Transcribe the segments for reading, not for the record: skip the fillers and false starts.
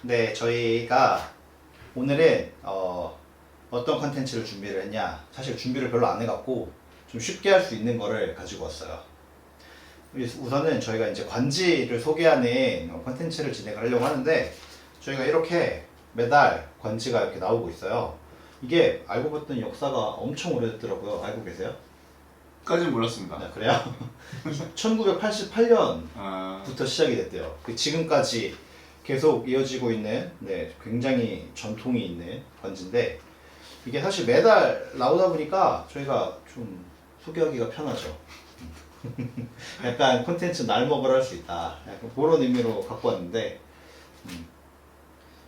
네, 저희가 오늘은 어떤 컨텐츠를 준비를 했냐. 사실 준비를 별로 안 해갖고 좀 쉽게 할 수 있는 거를 가지고 왔어요. 우선은 저희가 이제 관지를 소개하는 컨텐츠를 진행을 하려고 하는데, 저희가 이렇게 매달 관지가 이렇게 나오고 있어요. 이게 알고 봤더니 역사가 엄청 오래됐더라고요. 알고 계세요? 까지는 몰랐습니다. 네, 그래요? 1988년부터 아, 시작이 됐대요. 지금까지 계속 이어지고 있는, 네, 굉장히 전통이 있는 관지인데, 이게 사실 매달 나오다 보니까 저희가 좀 소개하기가 편하죠. 약간 콘텐츠 날먹으러 할 수 있다, 약간 그런 의미로 갖고 왔는데,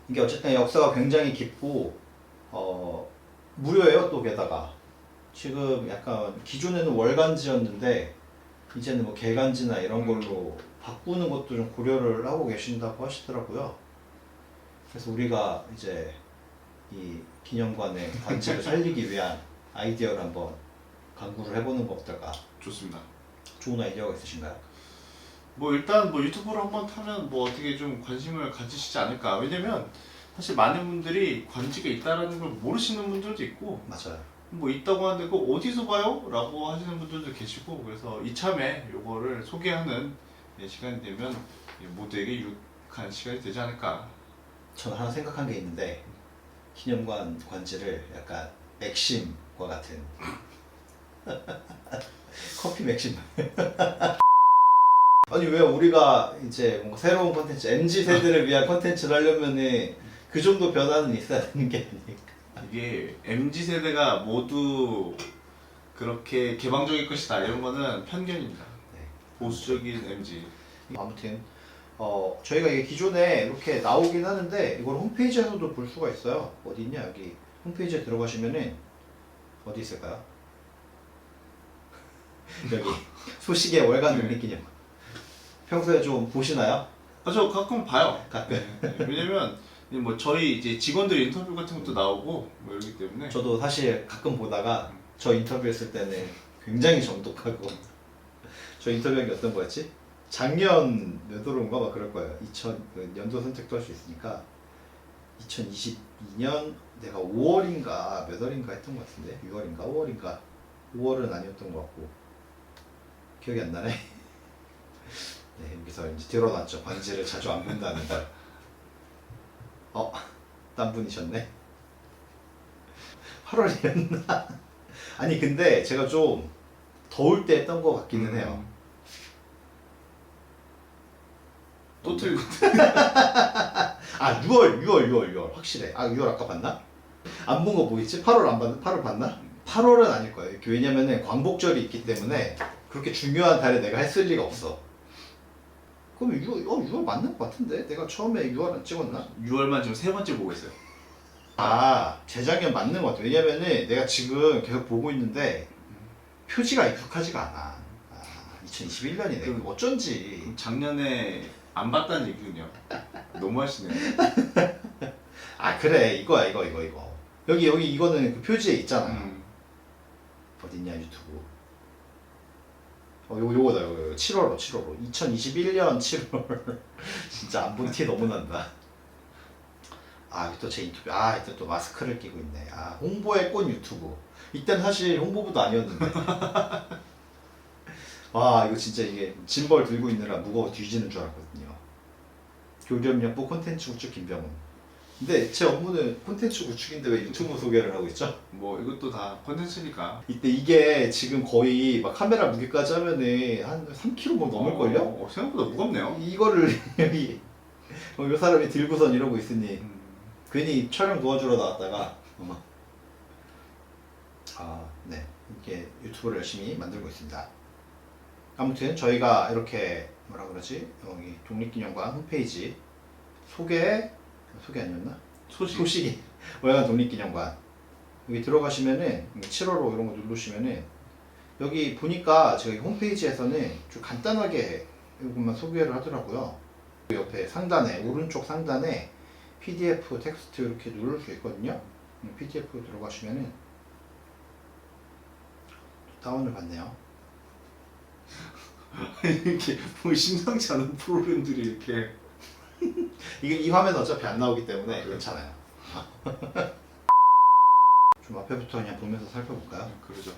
이게 어쨌든 역사가 굉장히 깊고 무료예요. 또 게다가 지금 약간 기존에는 월간지였는데 이제는 뭐 개간지나 이런 걸로 바꾸는 것도 좀 고려를 하고 계신다고 하시더라고요. 그래서 우리가 이제 이 기념관의 관지를 살리기 위한 아이디어를 한번 강구를 해보는 거 어떨까? 좋습니다. 좋은 아이디어가 있으신가요? 뭐 일단 뭐 유튜브를 한번 타면 뭐 어떻게 좀 관심을 가지시지 않을까. 왜냐면 사실 많은 분들이 관지가 있다라는 걸 모르시는 분들도 있고 맞아요. 뭐 있다고 하는데 그거 어디서 봐요? 라고 하시는 분들도 계시고, 그래서 이참에 요거를 소개하는 시간이 되면 모두에게 유익한 시간이 되지 않을까. 저는 하나 생각한 게 있는데, 기념관 관지를 약간 맥심과 같은 커피 맥심. 아니 왜 우리가 이제 뭔가 새로운 컨텐츠, MZ 세대를 위한 컨텐츠를 하려면은 그 정도 변화는 있어야 되는 게 아닐까. 이게 MZ세대가 모두 그렇게 개방적일 것이다 이런 거는 편견입니다. 네. 보수적인 MZ. 아무튼 저희가 이게 기존에 이렇게 나오긴 하는데 이걸 홈페이지에서도 볼 수가 있어요. 어디 있냐, 여기 홈페이지에 들어가시면은 어디 있을까요? 여기 소식의 월간 독립기념. 평소에 좀 보시나요? 아, 저 가끔 봐요. 가끔. 네. 왜냐면 뭐 저희 이제 직원들 인터뷰 같은 것도 나오고 뭐 이러기 때문에. 저도 사실 가끔 보다가 저 인터뷰했을 때는 굉장히 정독하고, 저 인터뷰한 게 어떤 거였지? 작년 몇 월인가 막 그럴 거예요. 연도 선택도 할 수 있으니까 2022년 내가 5월인가 몇 월인가 했던 것 같은데, 6월인가 5월인가 5월은 아니었던 것 같고 기억이 안 나네. 네, 여기서 이제 드러났죠. 관지를 자주 안 본다는 걸. 딴 분이셨네. 8월이었나? 아니 근데 제가 좀 더울 때 했던 것 같기는 해요. 또 틀고. 아 6월 확실해. 아 6월 아까 봤나? 안 본 거 보이지? 8월 안 봤나? 8월 봤나? 8월은 아닐 거예요. 왜냐면은 광복절이 있기 때문에 그렇게 중요한 달에 내가 했을 리가 없어. 그럼 6월 맞는 것 같은데? 내가 처음에 6월 안 찍었나? 6월만 지금 세 번째 보고 있어요. 아, 재작년 맞는 것 같아. 왜냐면은 내가 지금 계속 보고 있는데 표지가 익숙하지가 않아. 2021년이네. 그- 어쩐지. 작년에 안 봤다는 얘기군요. 너무 하시네요. 아, 그래. 이거야, 이거. 여기 이거는 그 표지에 있잖아. 어딨냐, 유튜브. 요거다, 요거. 7월호. 2021년 7월. 진짜 안 본 티 너무 난다. 아, 또 제 인터뷰. 아, 이때 또 마스크를 끼고 있네. 아, 홍보의 꽃 유튜브. 이때는 사실 홍보부도 아니었는데. 와, 이거 진짜 이게 짐벌 들고 있느라 무거워 뒤지는 줄 알았거든요. 교류협력부 콘텐츠 구축 김병훈. 근데 제 업무는 콘텐츠 구축인데 왜 유튜브 소개를 하고 있죠? 뭐 이것도 다 컨텐츠니까. 이때 이게 지금 거의 막 카메라 무게까지 하면은 한 3kg 뭐 넘을걸요? 생각보다 무겁네요. 이거를 여기 이 사람이 들고선 이러고 있으니 음. 괜히 촬영 도와주러 나왔다가 네, 이렇게 유튜브를 열심히 만들고 있습니다. 아무튼 저희가 이렇게 뭐라 그러지? 여기 독립기념관 홈페이지 소개 아니었나? 소식이 월간 독립기념관 여기 들어가시면은 7월호 이런 거 누르시면은 여기 보니까 저희 홈페이지에서는 좀 간단하게 이것만 소개를 하더라고요. 옆에 상단에 오른쪽 상단에 PDF 텍스트 이렇게 누를 수 있거든요. PDF 들어가시면은 다운을 받네요. 이렇게 뭐 심상치 않은 프로그램들이 이렇게 이게 이 화면 어차피 안 나오기 때문에 그래. 괜찮아요. 좀 앞에부터 그냥 보면서 살펴볼까요? 그러죠.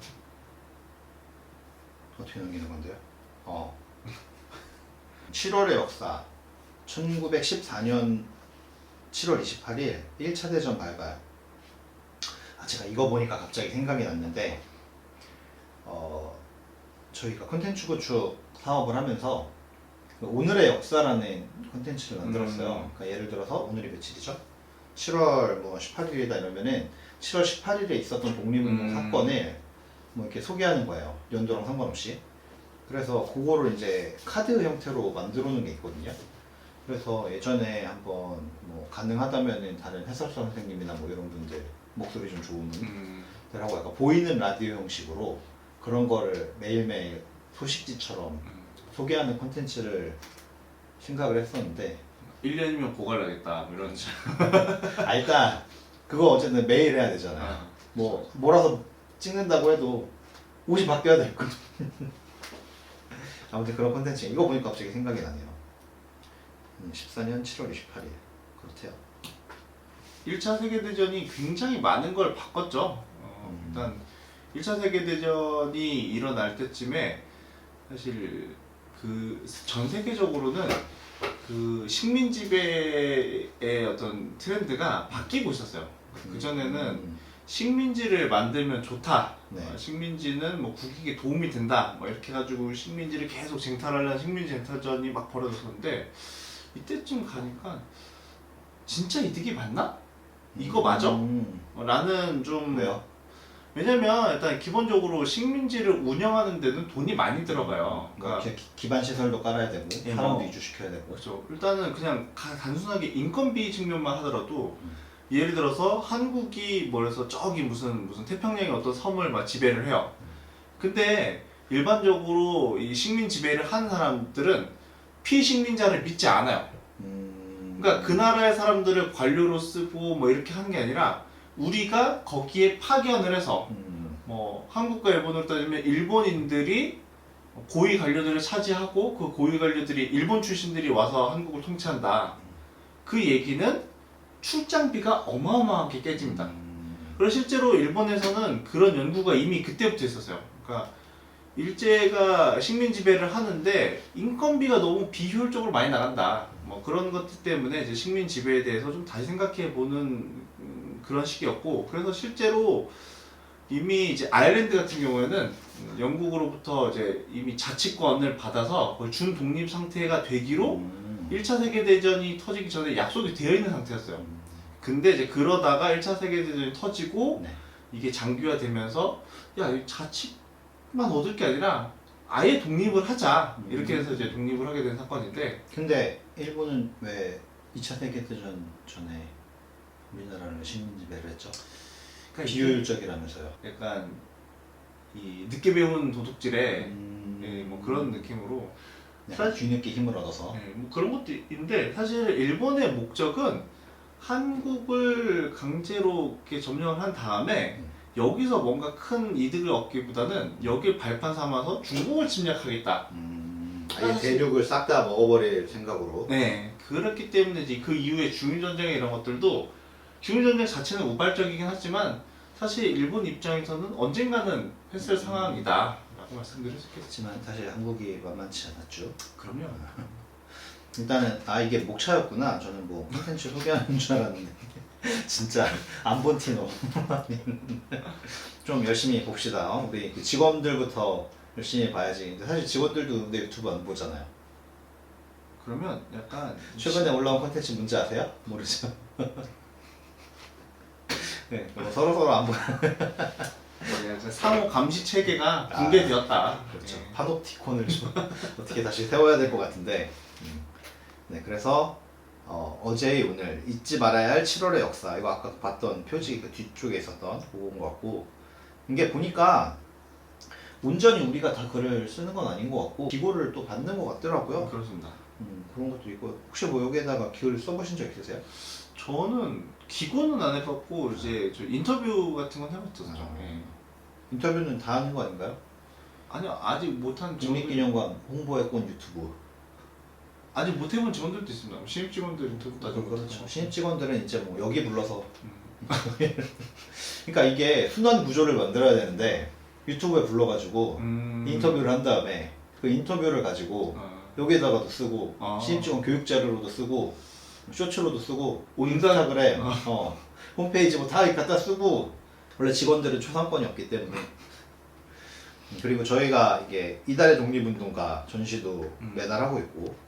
어떻게 넘기는 건데요? 7월의 역사 1914년 7월 28일 1차 대전 발발. 제가 이거 보니까 갑자기 생각이 났는데 저희가 콘텐츠 구축 사업을 하면서 오늘의 역사라는 콘텐츠를 만들었어요. 그러니까 예를 들어서 오늘이 며칠이죠? 7월 뭐 18일이다 이러면은 7월 18일에 있었던 독립운동 사건을 뭐 이렇게 소개하는 거예요. 연도랑 상관없이. 그래서 그거를 이제 카드 형태로 만들어 놓은 게 있거든요. 그래서 예전에 한번 뭐 가능하다면은 다른 해설사 선생님이나 뭐 이런 분들 목소리 좀 좋은 분들하고 약간 보이는 라디오 형식으로 그런 거를 매일매일 소식지처럼 소개하는 콘텐츠를 생각을 했었는데 1년이면 고갈하겠다 뭐 이런 일단 그거 어쨌든 매일 해야 되잖아요. 뭐 몰아서 찍는다고 해도 옷이 바뀌어야 될 거든. 아무튼 그런 콘텐츠 이거 보니까 갑자기 생각이 나네요. 14년 7월 28일 그렇대요. 1차 세계대전이 굉장히 많은 걸 바꿨죠. 일단 1차 세계대전이 일어날 때쯤에 사실 그 전 세계적으로는 그 식민 지배의 어떤 트렌드가 바뀌고 있었어요. 그 전에는 식민지를 만들면 좋다. 네. 식민지는 뭐 국익에 도움이 된다. 뭐 이렇게 해가지고 식민지를 계속 쟁탈하려는 식민지 쟁탈전이 막 벌어졌었는데 이때쯤 가니까 진짜 이득이 맞나? 이거 맞아? 라는 좀 왜요? 왜냐면 일단 기본적으로 식민지를 운영하는 데는 돈이 많이 들어가요. 그러니까 기반 시설도 깔아야 되고 예, 사람도 뭐. 이주시켜야 되고. 그렇죠. 일단은 그냥 단순하게 인건비 측면만 하더라도 예를 들어서 한국이 뭐래서 저기 무슨 태평양의 어떤 섬을 막 지배를 해요. 근데 일반적으로 이 식민 지배를 하는 사람들은 피식민자를 믿지 않아요. 그러니까 그 나라의 사람들을 관료로 쓰고 뭐 이렇게 하는 게 아니라 우리가 거기에 파견을 해서 뭐 한국과 일본으로 따지면 일본인들이 고위 관료들을 차지하고 그 고위 관료들이 일본 출신들이 와서 한국을 통치한다. 그 얘기는 출장비가 어마어마하게 깨집니다. 그리고 실제로 일본에서는 그런 연구가 이미 그때부터 있었어요. 그러니까 일제가 식민 지배를 하는데 인건비가 너무 비효율적으로 많이 나간다. 뭐 그런 것들 때문에 이제 식민 지배에 대해서 좀 다시 생각해 보는 그런 시기였고, 그래서 실제로 이미 이제 아일랜드 같은 경우에는 영국으로부터 이제 이미 자치권을 받아서 거의 준 독립 상태가 되기로 1차 세계대전이 터지기 전에 약속이 되어 있는 상태였어요. 근데 이제 그러다가 1차 세계대전이 터지고 네. 이게 장기화되면서 야, 이 자치만 얻을 게 아니라 아예 독립을 하자. 이렇게 해서 이제 독립을 하게 된 사건인데, 근데 일본은 왜 2차 세계대전 전에 우리나라를 식민 지배를 했죠? 그러니까 비효율적이라면서요. 약간 이 늦게 배운 도둑질에 예, 뭐 그런 네. 느낌으로 약간 뒤늦게 힘을 얻어서. 예, 뭐 그런 것도 있는데, 사실 일본의 목적은 한국을 강제로 이렇게 점령을 한 다음에 여기서 뭔가 큰 이득을 얻기보다는 여길 발판 삼아서 중국을 침략하겠다. 아예 대륙을 싹 다 먹어버릴 생각으로. 네, 그렇기 때문에 이제 그 이후에 중일전쟁 이런 것들도 중일전쟁 자체는 우발적이긴 하지만 사실 일본 입장에서는 언젠가는 했을 상황이다 라고 말씀드릴 수 있겠습니다. 하지만 사실 한국이 만만치 않았죠. 그럼요. 일단은 이게 목차였구나. 저는 뭐 콘텐츠 소개하는 줄 알았는데 진짜 안 본 티노. 좀 열심히 봅시다. 우리 그 직원들부터 열심히 봐야지. 근데 사실 직원들도 내 유튜브 안 보잖아요. 그러면 약간 최근에 올라온 콘텐츠 뭔지 아세요? 모르죠. 네, 뭐 서로 안 보는. 약간 상호 감시 체계가 붕괴되었다. 그렇죠. 예. 파놉티콘을 좀 어떻게 다시 세워야 될 것 같은데. 네, 그래서 어제의 오늘 잊지 말아야 할 7월의 역사, 이거 아까 봤던 표지 그 뒤쪽에 있었던 그거인 것 같고, 이게 보니까 온전히 우리가 다 글을 쓰는 건 아닌 것 같고 기고를 또 받는 것 같더라고요. 그렇습니다. 그런 것도 있고. 혹시 뭐 여기에다가 글 써보신 적 있으세요? 저는 기고는 안 해봤고 이제 저 인터뷰 같은 건 해봤죠. 예. 인터뷰는 다 하는 거 아닌가요? 아니요, 아직 못한 국립기념관 홍보에 꼰 유튜브. 아직 못 해본 직원들도 있습니다. 신입 직원들 인터뷰도 아직 그렇죠. 신입 직원들은 이제 뭐 여기 불러서 음. 그러니까 이게 순환 구조를 만들어야 되는데 유튜브에 불러가지고 인터뷰를 한 다음에 그 인터뷰를 가지고 여기에다가도 쓰고 신입 직원 교육 자료로도 쓰고 쇼츠로도 쓰고 인스타그램 홈페이지 뭐 다 갖다 쓰고 원래 직원들은 초상권이 없기 때문에 그리고 저희가 이게 이달의 독립운동가 전시도 매달 하고 있고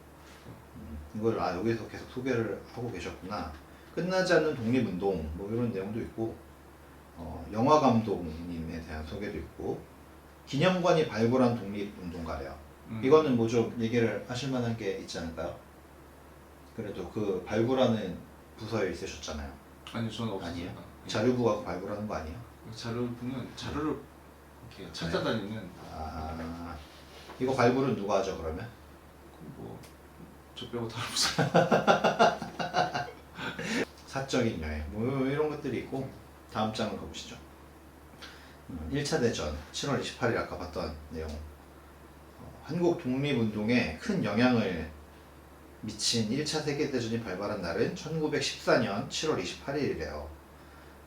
이걸 여기서 계속 소개를 하고 계셨구나. 끝나지 않는 독립운동 뭐 이런 내용도 있고 영화 감독님에 대한 소개도 있고 기념관이 발굴한 독립운동가래요. 이거는 뭐 좀 얘기를 하실 만한 게 있지 않을까요? 그래도 그 발굴하는 부서에 있으셨잖아요. 아니요, 저는 없었어요. 아니에요? 자료부가 발굴하는 거 아니에요? 자료부는 자료를 이렇게 찾아다니는. 이거 발굴은 누가 하죠 그러면? 저 빼고 다 없어요. 사적인 여행 뭐 이런 것들이 있고 다음 장을 가보시죠. 1차 대전 7월 28일 아까 봤던 내용 한국 독립운동에 큰 영향을 미친 1차 세계대전이 발발한 날은 1914년 7월 28일이래요.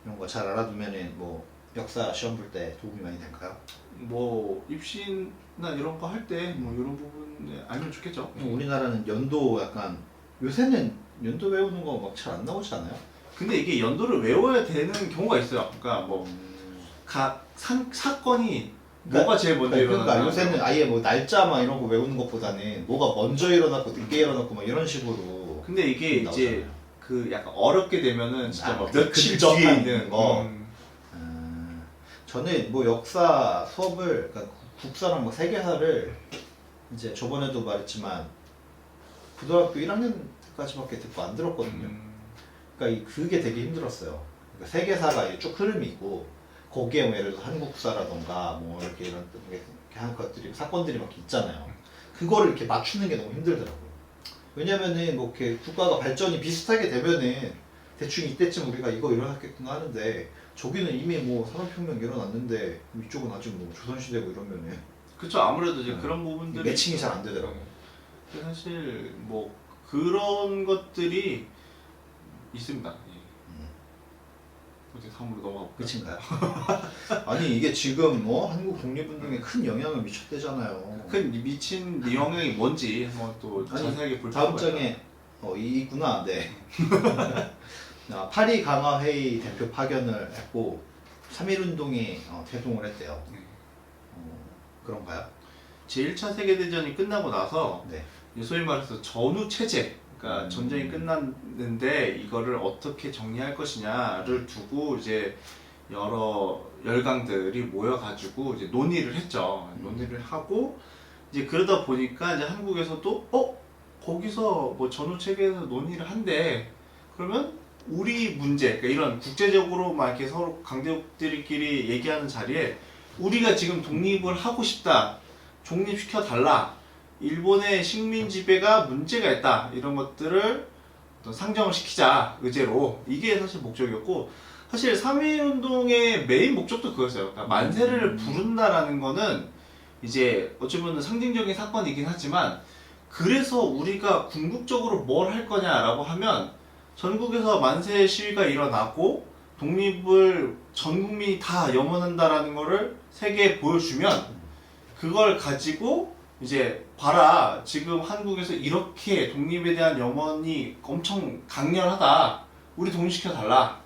이런 거 잘 알아두면은 뭐 역사 시험 볼 때 도움이 많이 될까요? 뭐 입시나 이런 거 할 때 뭐 이런 부분에 알면 좋겠죠. 우리나라는 연도 약간 요새는 연도 외우는 거 막 잘 안 나오지 않아요? 근데 이게 연도를 외워야 되는 경우가 있어요. 그러니까 뭐 사건이 뭐가 제일 먼저 일어났나. 그러니까 요새는 아예 뭐 날짜 막 이런 거 외우는 것보다는 뭐가 먼저 일어났고 늦게 일어났고 막 이런 식으로. 근데 이게 이제 그 약간 어렵게 되면은 진짜 막 며칠 근접한 뒤에 있는 거. 저는 뭐 역사 수업을 그러니까 국사랑 뭐 세계사를 이제 저번에도 말했지만 고등학교 1학년 때까지밖에 듣고 안 들었거든요. 그러니까 그게 되게 힘들었어요. 그러니까 세계사가 쭉 흐름이 있고 거기에 뭐 예를 들어 한국사라던가 뭐 이렇게 이렇게 한 것들이 사건들이 막 있잖아요. 그거를 이렇게 맞추는 게 너무 힘들더라고요. 왜냐면은 뭐 이렇게 국가가 발전이 비슷하게 되면은 대충 이때쯤 우리가 이거 일어났겠구나 하는데 저기는 이미 뭐 산업혁명 일어났는데 이쪽은 아직 뭐 조선시대고 이러면은 그쵸. 아무래도 이제 그런 부분들이 매칭이 잘 안 되더라고요. 근데 사실 뭐 그런 것들이 있습니다. 이제 다음으로 넘어가 볼까요? 끝인가요? 아니 이게 지금 뭐 한국 독립운동에 큰 영향을 미쳤대잖아요. 큰 미친 영향이 뭔지 한번 또 자세하게 볼 다음 필요가 장에 있구나. 네. 파리 강화 회의 대표 파견을 했고 3.1운동이 태동을 했대요. 그런가요? 제1차 세계대전이 끝나고 나서 네. 소위 말해서 전후 체제, 그러니까 전쟁이 끝났는데 이거를 어떻게 정리할 것이냐를 두고 이제 여러 열강들이 모여가지고 이제 논의를 했죠. 논의를 하고 이제 그러다 보니까 이제 한국에서도 거기서 뭐 전후 체계에서 논의를 한대. 그러면 우리 문제, 그러니까 이런 국제적으로 막 이렇게 서로 강대국들끼리 얘기하는 자리에 우리가 지금 독립을 하고 싶다, 독립시켜 달라, 일본의 식민 지배가 문제가 있다, 이런 것들을 어떤 상정을 시키자 의제로. 이게 사실 목적이었고, 사실 3.1운동의 메인 목적도 그거였어요. 그러니까 만세를 부른다라는 거는 이제 어찌 보면 상징적인 사건이긴 하지만, 그래서 우리가 궁극적으로 뭘 할 거냐라고 하면 전국에서 만세 시위가 일어나고 독립을 전 국민이 다 염원한다라는 거를 세계에 보여주면 그걸 가지고 이제 봐라, 지금 한국에서 이렇게 독립에 대한 염원이 엄청 강렬하다, 우리 독립시켜 달라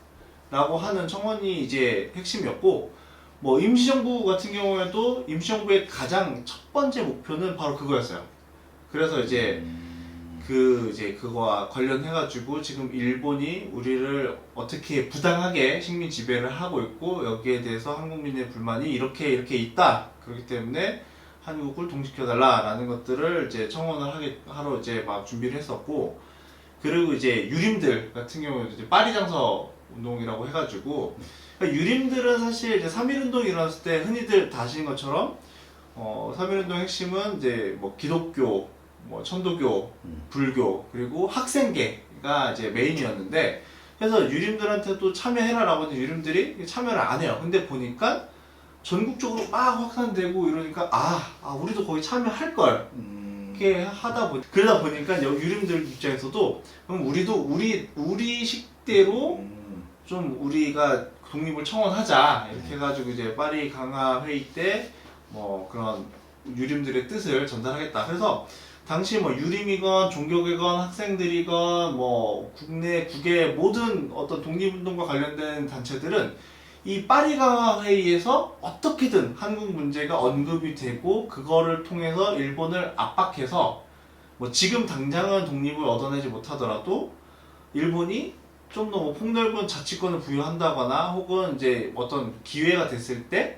라고 하는 청원이 이제 핵심이었고, 뭐 임시정부 같은 경우에도 임시정부의 가장 첫 번째 목표는 바로 그거였어요. 그래서 이제 그거와 관련해가지고 지금 일본이 우리를 어떻게 부당하게 식민 지배를 하고 있고 여기에 대해서 한국민의 불만이 이렇게 있다. 그렇기 때문에 한국을 독립시켜달라라는 것들을 이제 청원을 하러 이제 막 준비를 했었고, 그리고 이제 유림들 같은 경우에도 이제 파리장서 운동이라고 해가지고, 그러니까 유림들은 사실 이제 3.1운동이 일어났을 때 흔히들 다 아시는 것처럼 3.1운동 핵심은 이제 뭐 기독교, 뭐 천도교, 불교, 그리고 학생계가 이제 메인이었는데, 그래서 유림들한테도 참여해라라고 하는데 유림들이 참여를 안 해요. 근데 보니까 전국적으로 막 확산되고 이러니까 우리도 거기 참여할 걸 이렇게 하다 보니 그러다 보니까 여기 유림들 입장에서도 그럼 우리도 우리 식대로 좀 우리가 독립을 청원하자 이렇게 해가지고 이제 파리 강화 회의 때 뭐 그런 유림들의 뜻을 전달하겠다. 그래서 당시 뭐 유림이건 종교계건 학생들이건 뭐 국내 모든 어떤 독립운동과 관련된 단체들은 이 파리 강화 회의에서 어떻게든 한국 문제가 언급이 되고 그거를 통해서 일본을 압박해서 뭐 지금 당장은 독립을 얻어내지 못하더라도 일본이 좀 더 뭐 폭넓은 자치권을 부여한다거나 혹은 이제 어떤 기회가 됐을 때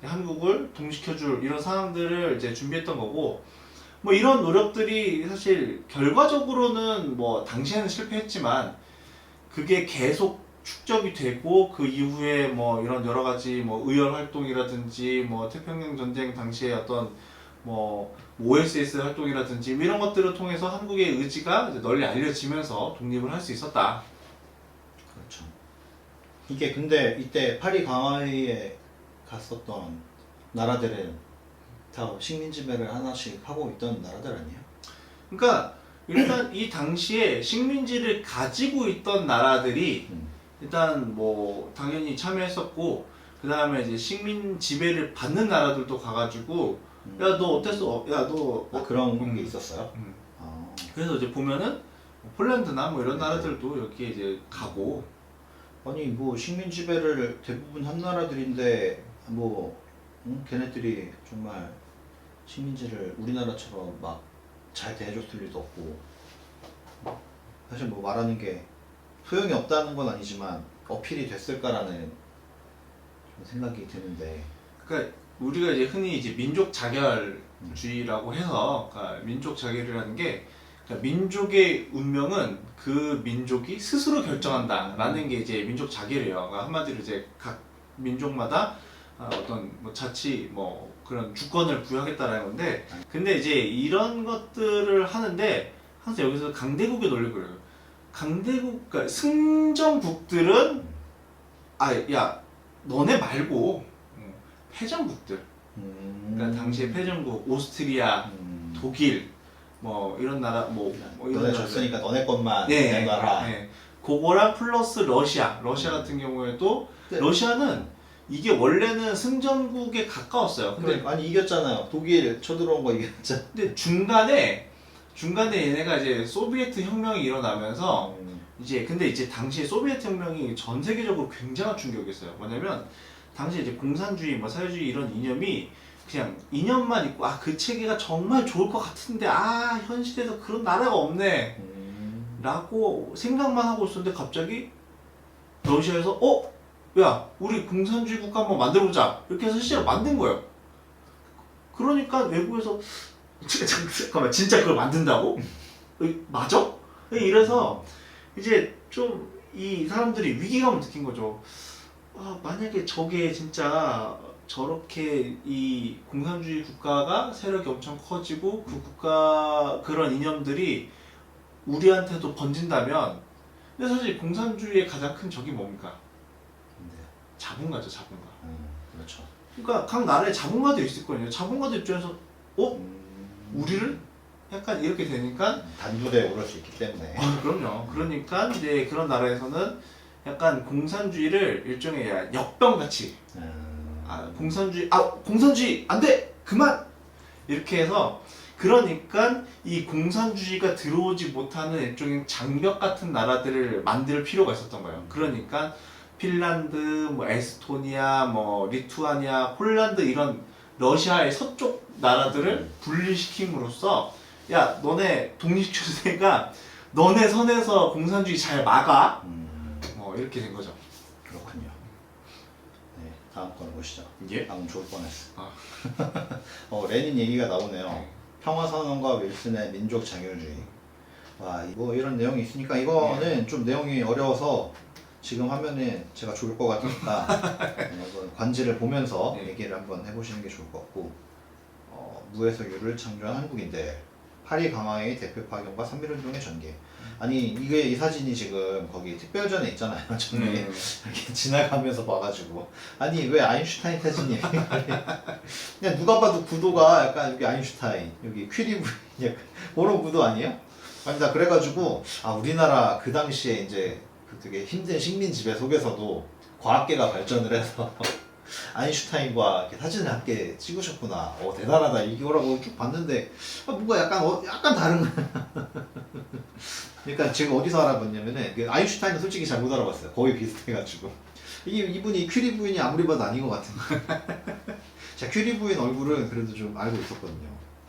한국을 동식해줄 이런 상황들을 이제 준비했던 거고 뭐 이런 노력들이 사실 결과적으로는 뭐 당시에는 실패했지만 그게 계속 축적이 되고 그 이후에 뭐 이런 여러 가지 뭐 의열 활동이라든지 뭐 태평양 전쟁 당시에 어떤 뭐 OSS 활동이라든지 이런 것들을 통해서 한국의 의지가 이제 널리 알려지면서 독립을 할 수 있었다. 그렇죠. 이게 근데 이때 파리 강화회의에 갔었던 나라들은 다 식민 지배를 하나씩 하고 있던 나라들 아니에요? 그러니까 일단 이 당시에 식민지를 가지고 있던 나라들이 일단 뭐 당연히 참여했었고 그 다음에 이제 식민 지배를 받는 나라들도 가가지고 야 너 어땠어? 야 너 그런 게 있었어요? 그래서 이제 보면은 폴란드나 뭐 이런 나라들도 여기에 이제 가고 아니 뭐 식민 지배를 대부분 한 나라들인데 뭐 걔네들이 정말 식민지를 우리나라처럼 막 잘 대해줬을 리도 없고 사실 뭐 말하는 게 소용이 없다는 건 아니지만 어필이 됐을까라는 좀 생각이 드는데 그러니까 우리가 이제 흔히 이제 민족 자결주의라고 해서 그러니까 민족 자결이라는 게 그러니까 민족의 운명은 그 민족이 스스로 결정한다라는 게 이제 민족 자결이에요. 그러니까 한마디로 이제 각 민족마다 어떤 뭐 자치 뭐 그런 주권을 부여하겠다라는 건데 근데 이제 이런 것들을 하는데 항상 여기서 강대국의 논리를 그래요. 강대국 그러니까 승전국들은 야 너네 말고 패전국들 그러니까 당시에 패전국 오스트리아 독일 뭐 이런 나라 뭐 이런 너네 나라들. 졌으니까 너네 것만 네, 내놔라. 네. 그거랑 플러스 러시아 같은 경우에도 네. 러시아는 이게 원래는 승전국에 가까웠어요. 근데 아니 이겼잖아요. 독일 쳐들어온 거 이겼잖아. 근데 중간에 얘네가 이제 소비에트 혁명이 일어나면서 근데 이제 당시에 소비에트 혁명이 전 세계적으로 굉장한 충격이었어요. 뭐냐면 당시 이제 공산주의 뭐 사회주의 이런 이념이 그냥 이념만 있고 그 체계가 정말 좋을 것 같은데 현실에서 그런 나라가 없네 라고 생각만 하고 있었는데 갑자기 러시아에서 야 우리 공산주의 국가 한번 만들어보자 이렇게 해서 실제로 만든 거예요. 그러니까 외국에서 잠깐만 진짜 그걸 만든다고? 맞아? 이래서 이제 좀 이 사람들이 위기감을 느낀 거죠. 만약에 저게 진짜 저렇게 이 공산주의 국가가 세력이 엄청 커지고 그 국가 그런 이념들이 우리한테도 번진다면 근데 사실 공산주의의 가장 큰 적이 뭡니까? 자본가죠, 자본가. 그렇죠. 그러니까 각 나라에 자본가들이 있을 거예요. 자본가들 입장에서 우리를 약간 이렇게 되니까 단두대에 오를 수 있기 때문에. 그럼요. 그러니까 이제 그런 나라에서는 약간 공산주의를 일종의 역병같이 공산주의 안 돼! 그만! 이렇게 해서 그러니까 이 공산주의가 들어오지 못하는 일종의 장벽 같은 나라들을 만들 필요가 있었던 거예요. 그러니까 핀란드, 뭐 에스토니아, 뭐 리투아니아, 폴란드 이런 러시아의 서쪽 나라들을 분리시킴으로써 야 너네 독립주의가 너네 선에서 공산주의 잘 막아 뭐 이렇게 된 거죠. 그렇군요. 네, 다음 거 보시죠. 예? 다음 좋을 뻔했어. 레닌 얘기가 나오네요. 평화선언과 윌슨의 민족 자결주의. 뭐 이런 내용이 있으니까 이거는 좀 내용이 어려워서 지금 하면은 제가 좋을 것 같으니까 관지를 보면서 얘기를 한번 해보시는 게 좋을 것 같고 무에서 유를 창조한 한국인들 파리 강화의 대표 파견과 3.1운동의 전개. 아니 이게 이 사진이 지금 거기 특별전에 있잖아요. 저는 이렇게 지나가면서 봐가지고 아니 왜 아인슈타인 사진이 그냥 누가 봐도 구도가 약간 여기 아인슈타인 여기 퀴리브 그런 구도 아니에요? 아니 나 그래가지고 우리나라 그 당시에 이제 그 되게 힘든 식민 지배 속에서도 과학계가 발전을 해서 아인슈타인과 이렇게 사진을 함께 찍으셨구나. 대단하다 이거라고 쭉 봤는데 뭔가 약간 다른 거야. 그러니까 제가 어디서 알아봤냐면은 그 아인슈타인은 솔직히 잘 못 알아봤어요. 거의 비슷해가지고 이분이 큐리 부인이 아무리 봐도 아닌 것 같은데. 제가 큐리 부인 얼굴은 그래도 좀 알고 있었거든요.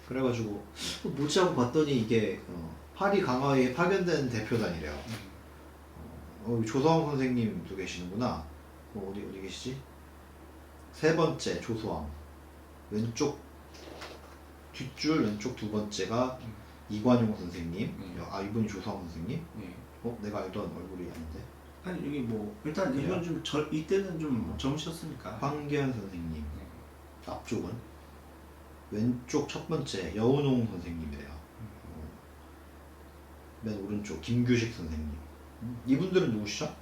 그래가지고 뭐지 하고 봤더니 이게 파리 강화에 파견된 대표단이래요. 조서왕 선생님도 계시는구나. 어디 계시지? 세 번째 조서왕 왼쪽 뒷줄 왼쪽 두 번째가 이관용 선생님. 이분이 조서왕 선생님. 내가 알던 얼굴이 아닌데. 아니 여기 뭐 일단 그래요? 이건 좀 이때는 좀 젊으셨으니까. 황계현 선생님. 앞쪽은 왼쪽 첫 번째 여운홍 선생님이래요. 맨 오른쪽 김규식 선생님. 이분들은 누구시죠?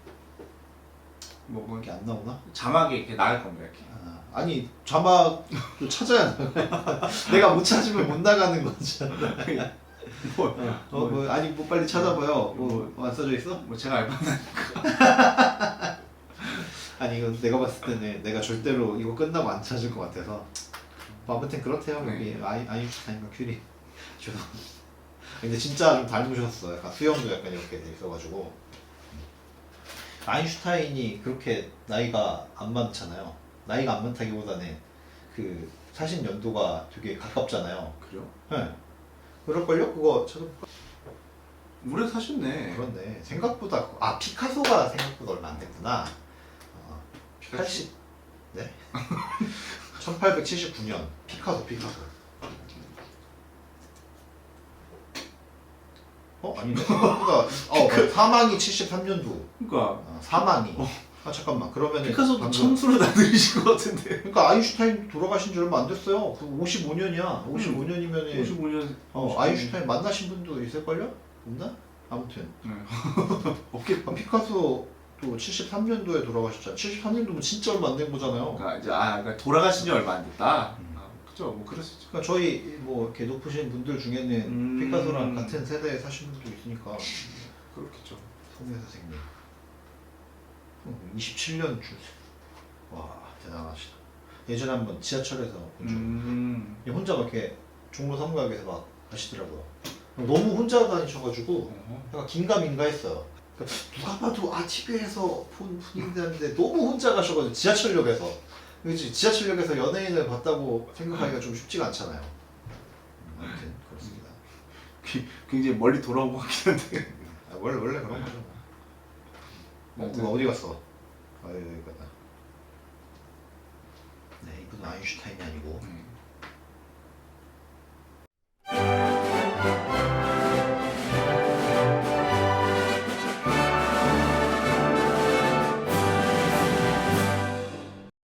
뭐 이렇게 안 나오나? 자막에 이렇게 나갈 겁니다 이렇게. 아니 자막도 찾아야 나가. 내가 못 찾으면 못 나가는 거잖아. 아니 뭐 빨리 찾아봐요. 안 써져 있어? 뭐 제가 알바는 아니 이거 내가 봤을 때는 내가 절대로 이거 끝나고 안 찾을 것 같아서. 아무튼 그렇대요. 네. 여기 아인슈타인과 큐리. 근데 진짜 좀 닮으셨어. 약간 수염도 약간 이렇게 돼 있어가지고. 아인슈타인이 그렇게 나이가 안 많잖아요. 나이가 안 많다기보다는 그 사신 연도가 되게 가깝잖아요. 그래요? 네. 그럴걸요? 그거 찾아볼까? 오래 사셨네. 그런데 생각보다 피카소가 생각보다 얼마 안 됐구나. 80 네? 1879년 피카소. 아니네. 생각보다 사망이 73년도. 그러니까 사망이. 잠깐만. 그러면은 피카소도 방금- 청수로 나들이신 것 같은데. 그러니까 아인슈타인 돌아가신 지 얼마 안 됐어요. 그 55년이야. 55년이면은 55년. 아인슈타인 만나신 분도 있을걸요? 없나? 아무튼 없겠다. 피카소도 73년도에 돌아가셨잖아요. 73년도면 진짜 얼마 안 된 거잖아요. 그러니까 이제 그러니까 돌아가신 지 얼마 안 됐다. 그죠? 뭐 그럴 수 있죠. 그러니까 저희 뭐 이렇게 높으신 분들 중에는 피카소랑 같은 세대에 사신 분도 있으니까. 그렇겠죠. 송혜 선생님 27년 줄. 와 대단하시다. 예전에 한번 지하철에서 본 적. 혼자 막 이렇게 종로 삼각에서 막 가시더라고요. 너무 혼자 다니셔가지고 약간 긴가민가 했어요. 그러니까 누가 봐도 TV에서 본 분인데 너무 혼자 가셔가지고 지하철역에서. 그치? 지하철역에서 연예인을 봤다고 생각하기가 좀 쉽지가 않잖아요. 아무튼 그렇습니다. 굉장히 멀리 돌아온 것 같긴 한데. 원래 그런 거죠. 누가 어디 갔어? 여기 갔다. 네, 이분은 아인슈타인이 아니고